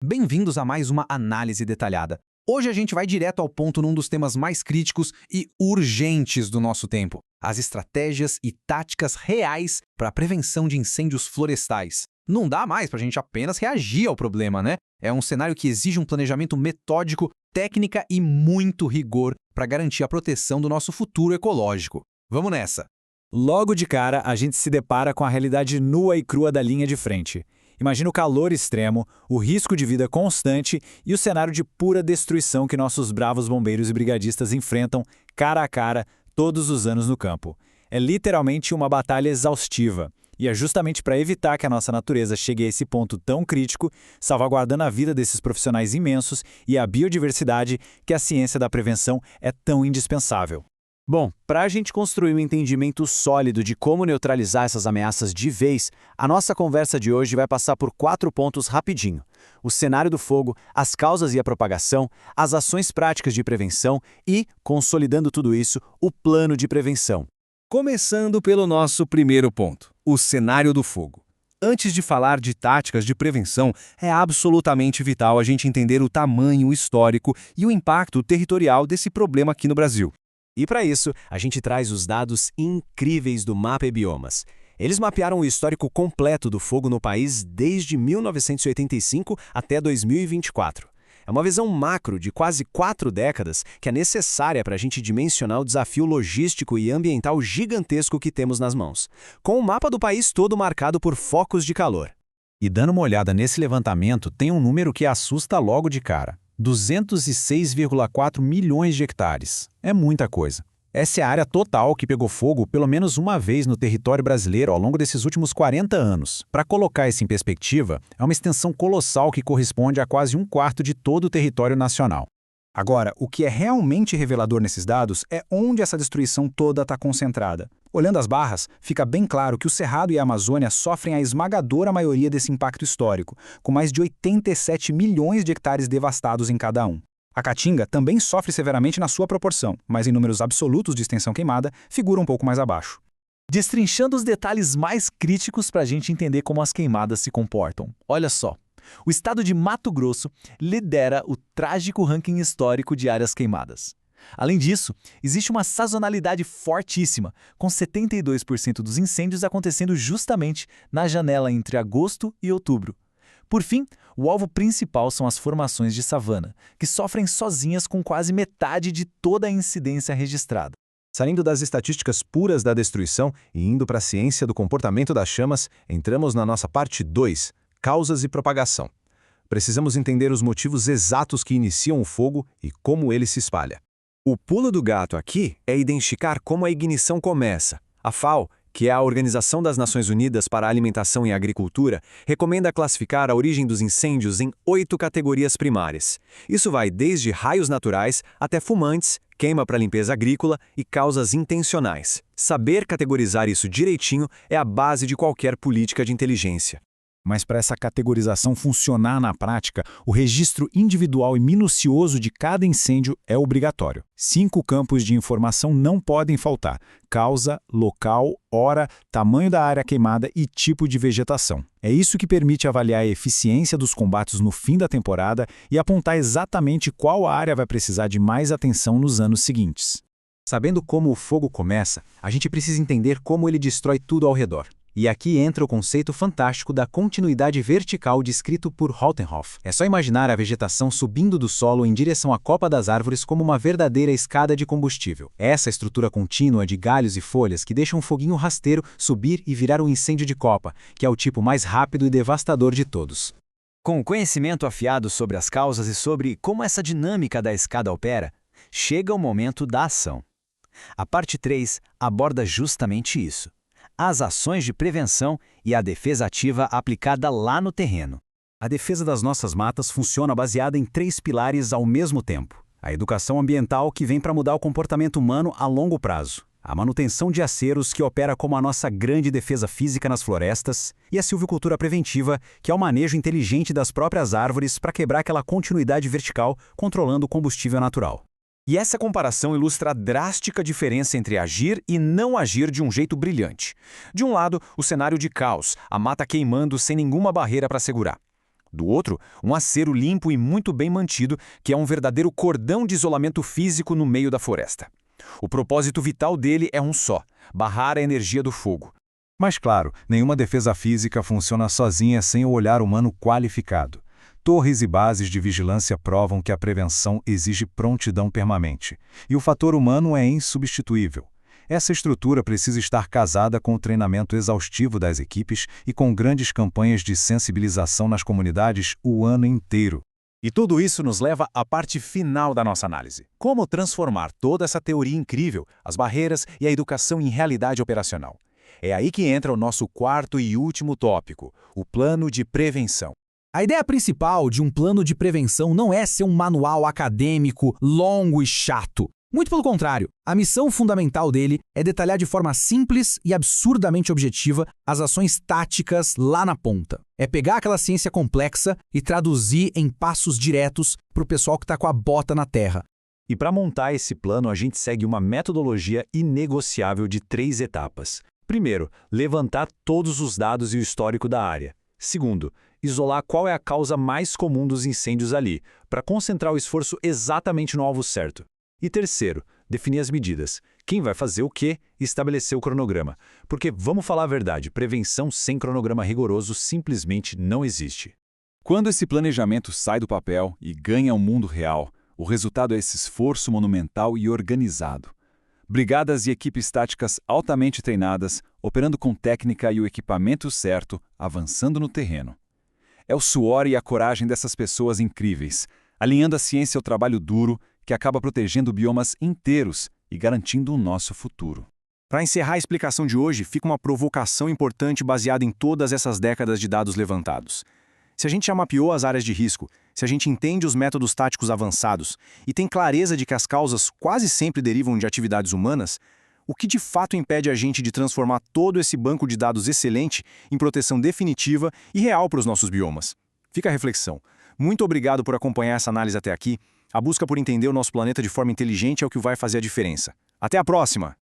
Bem-vindos a mais uma análise detalhada. Hoje a gente vai direto ao ponto num dos temas mais críticos e urgentes do nosso tempo: as estratégias e táticas reais para a prevenção de incêndios florestais. Não dá mais para a gente apenas reagir ao problema, né? É um cenário que exige um planejamento metódico, técnica e muito rigor para garantir a proteção do nosso futuro ecológico. Vamos nessa! Logo de cara, a gente se depara com a realidade nua e crua da linha de frente. Imagina o calor extremo, o risco de vida constante e o cenário de pura destruição que nossos bravos bombeiros e brigadistas enfrentam cara a cara todos os anos no campo. É literalmente uma batalha exaustiva. E é justamente para evitar que a nossa natureza chegue a esse ponto tão crítico, salvaguardando a vida desses profissionais imensos e a biodiversidade, que a ciência da prevenção é tão indispensável. Bom, para a gente construir um entendimento sólido de como neutralizar essas ameaças de vez, a nossa conversa de hoje vai passar por 4 pontos rapidinho: o cenário do fogo, as causas e a propagação, as ações práticas de prevenção e, consolidando tudo isso, o plano de prevenção. Começando pelo nosso primeiro ponto, o cenário do fogo. Antes de falar de táticas de prevenção, é absolutamente vital a gente entender o tamanho histórico e o impacto territorial desse problema aqui no Brasil. E para isso, a gente traz os dados incríveis do Mapa Biomas. Eles mapearam o histórico completo do fogo no país desde 1985 até 2024. É uma visão macro de quase 4 décadas que é necessária para a gente dimensionar o desafio logístico e ambiental gigantesco que temos nas mãos, com o mapa do país todo marcado por focos de calor. E dando uma olhada nesse levantamento, tem um número que assusta logo de cara: 206,4 milhões de hectares. É muita coisa. Essa é a área total que pegou fogo pelo menos uma vez no território brasileiro ao longo desses últimos 40 anos. Para colocar isso em perspectiva, é uma extensão colossal que corresponde a quase 1/4 de todo o território nacional. Agora, o que é realmente revelador nesses dados é onde essa destruição toda está concentrada. Olhando as barras, fica bem claro que o Cerrado e a Amazônia sofrem a esmagadora maioria desse impacto histórico, com mais de 87 milhões de hectares devastados em cada um. A Caatinga também sofre severamente na sua proporção, mas em números absolutos de extensão queimada, figura um pouco mais abaixo. Destrinchando os detalhes mais críticos para a gente entender como as queimadas se comportam. Olha só. O estado de Mato Grosso lidera o trágico ranking histórico de áreas queimadas. Além disso, existe uma sazonalidade fortíssima, com 72% dos incêndios acontecendo justamente na janela entre agosto e outubro. Por fim, o alvo principal são as formações de savana, que sofrem sozinhas com quase metade de toda a incidência registrada. Saindo das estatísticas puras da destruição e indo para a ciência do comportamento das chamas, entramos na nossa parte 2, causas e propagação. Precisamos entender os motivos exatos que iniciam o fogo e como ele se espalha. O pulo do gato aqui é identificar como a ignição começa. A FAO, que é a Organização das Nações Unidas para a Alimentação e Agricultura, recomenda classificar a origem dos incêndios em 8 categorias primárias. Isso vai desde raios naturais até fumantes, queima para limpeza agrícola e causas intencionais. Saber categorizar isso direitinho é a base de qualquer política de inteligência. Mas para essa categorização funcionar na prática, o registro individual e minucioso de cada incêndio é obrigatório. 5 campos de informação não podem faltar: causa, local, hora, tamanho da área queimada e tipo de vegetação. É isso que permite avaliar a eficiência dos combates no fim da temporada e apontar exatamente qual área vai precisar de mais atenção nos anos seguintes. Sabendo como o fogo começa, a gente precisa entender como ele destrói tudo ao redor. E aqui entra o conceito fantástico da continuidade vertical descrito por Holtenhoff. É só imaginar a vegetação subindo do solo em direção à copa das árvores como uma verdadeira escada de combustível. É essa estrutura contínua de galhos e folhas que deixa um foguinho rasteiro subir e virar um incêndio de copa, que é o tipo mais rápido e devastador de todos. Com o conhecimento afiado sobre as causas e sobre como essa dinâmica da escada opera, chega o momento da ação. A parte 3 aborda justamente isso: as ações de prevenção e a defesa ativa aplicada lá no terreno. A defesa das nossas matas funciona baseada em 3 pilares ao mesmo tempo: a educação ambiental, que vem para mudar o comportamento humano a longo prazo; a manutenção de aceros, que opera como a nossa grande defesa física nas florestas; e a silvicultura preventiva, que é o manejo inteligente das próprias árvores para quebrar aquela continuidade vertical, controlando o combustível natural. E essa comparação ilustra a drástica diferença entre agir e não agir de um jeito brilhante. De um lado, o cenário de caos, a mata queimando sem nenhuma barreira para segurar. Do outro, um acero limpo e muito bem mantido, que é um verdadeiro cordão de isolamento físico no meio da floresta. O propósito vital dele é um só: barrar a energia do fogo. Mas claro, nenhuma defesa física funciona sozinha sem o olhar humano qualificado. Torres e bases de vigilância provam que a prevenção exige prontidão permanente, e o fator humano é insubstituível. Essa estrutura precisa estar casada com o treinamento exaustivo das equipes e com grandes campanhas de sensibilização nas comunidades o ano inteiro. E tudo isso nos leva à parte final da nossa análise. Como transformar toda essa teoria incrível, as barreiras e a educação em realidade operacional. É aí que entra o nosso quarto e último tópico, o plano de prevenção. A ideia principal de um plano de prevenção não é ser um manual acadêmico longo e chato. Muito pelo contrário, a missão fundamental dele é detalhar de forma simples e absurdamente objetiva as ações táticas lá na ponta. É pegar aquela ciência complexa e traduzir em passos diretos para o pessoal que está com a bota na terra. E para montar esse plano, a gente segue uma metodologia inegociável de 3 etapas. Primeiro, levantar todos os dados e o histórico da área. Segundo, isolar qual é a causa mais comum dos incêndios ali, para concentrar o esforço exatamente no alvo certo. E terceiro, definir as medidas. Quem vai fazer o quê e estabelecer o cronograma. Porque, vamos falar a verdade, prevenção sem cronograma rigoroso simplesmente não existe. Quando esse planejamento sai do papel e ganha o mundo real, o resultado é esse esforço monumental e organizado. Brigadas e equipes táticas altamente treinadas, operando com técnica e o equipamento certo, avançando no terreno. É o suor e a coragem dessas pessoas incríveis, alinhando a ciência ao trabalho duro, que acaba protegendo biomas inteiros e garantindo o nosso futuro. Para encerrar a explicação de hoje, fica uma provocação importante baseada em todas essas décadas de dados levantados. Se a gente já mapeou as áreas de risco, se a gente entende os métodos táticos avançados e tem clareza de que as causas quase sempre derivam de atividades humanas, o que de fato impede a gente de transformar todo esse banco de dados excelente em proteção definitiva e real para os nossos biomas? Fica a reflexão. Muito obrigado por acompanhar essa análise até aqui. A busca por entender o nosso planeta de forma inteligente é o que vai fazer a diferença. Até a próxima!